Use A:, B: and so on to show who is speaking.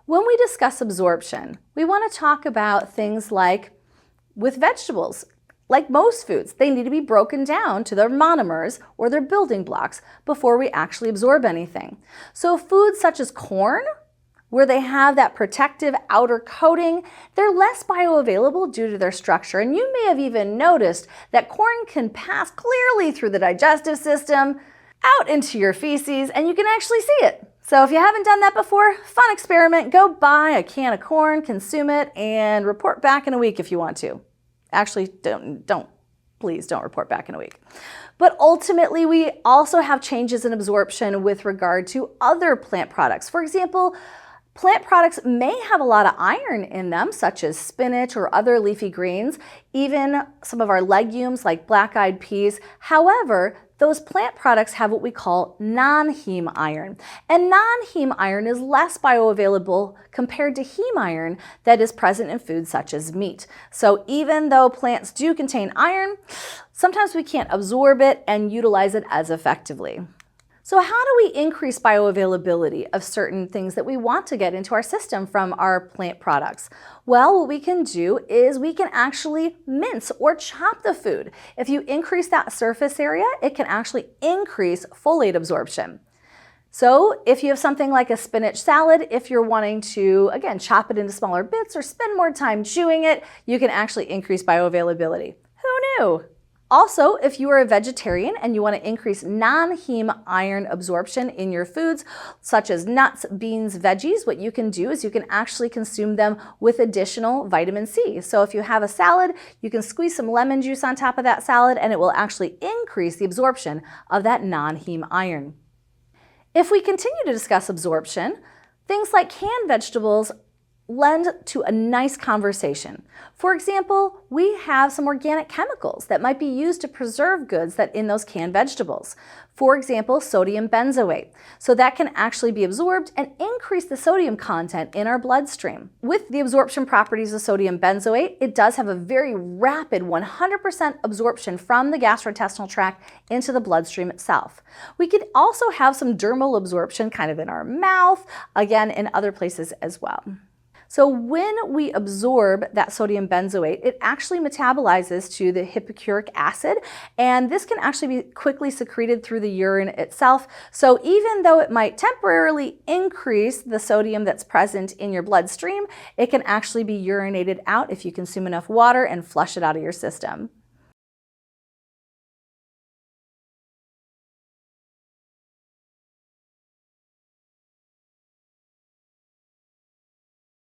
A: When we discuss absorption, we want to talk about things like with vegetables. Like most foods, they need to be broken down to their monomers or their building blocks before we actually absorb anything. So foods such as corn, where they have that protective outer coating, they're less bioavailable due to their structure. And you may have even noticed that corn can pass clearly through the digestive system, out into your feces, and you can actually see it. So if you haven't done that before, fun experiment. Go buy a can of corn, consume it, and report back in a week if you want to. Actually, please don't report back in a week. But ultimately, we also have changes in absorption with regard to other plant products. For example, plant products may have a lot of iron in them, such as spinach or other leafy greens, even some of our legumes like black-eyed peas. However, those plant products have what we call non-heme iron. And non-heme iron is less bioavailable compared to heme iron that is present in foods such as meat. So even though plants do contain iron, sometimes we can't absorb it and utilize it as effectively. So how do we increase bioavailability of certain things that we want to get into our system from our plant products? Well, what we can do is we can actually mince or chop the food. If you increase that surface area, it can actually increase folate absorption. So if you have something like a spinach salad, if you're wanting to, again, chop it into smaller bits or spend more time chewing it, you can actually increase bioavailability. Who knew? Also, if you are a vegetarian and you want to increase non-heme iron absorption in your foods, such as nuts, beans, veggies, what you can do is you can actually consume them with additional vitamin C. So if you have a salad, you can squeeze some lemon juice on top of that salad and it will actually increase the absorption of that non-heme iron. If we continue to discuss absorption, things like canned vegetables lend to a nice conversation. For example, we have some organic chemicals that might be used to preserve goods that in those canned vegetables. For example, sodium benzoate. So that can actually be absorbed and increase the sodium content in our bloodstream. With the absorption properties of sodium benzoate, it does have a very rapid 100% absorption from the gastrointestinal tract into the bloodstream itself. We could also have some dermal absorption kind of in our mouth, again, in other places as well. So when we absorb that sodium benzoate, it actually metabolizes to the hippochloric acid, and this can actually be quickly secreted through the urine itself. So even though it might temporarily increase the sodium that's present in your bloodstream, it can actually be urinated out if you consume enough water and flush it out of your system.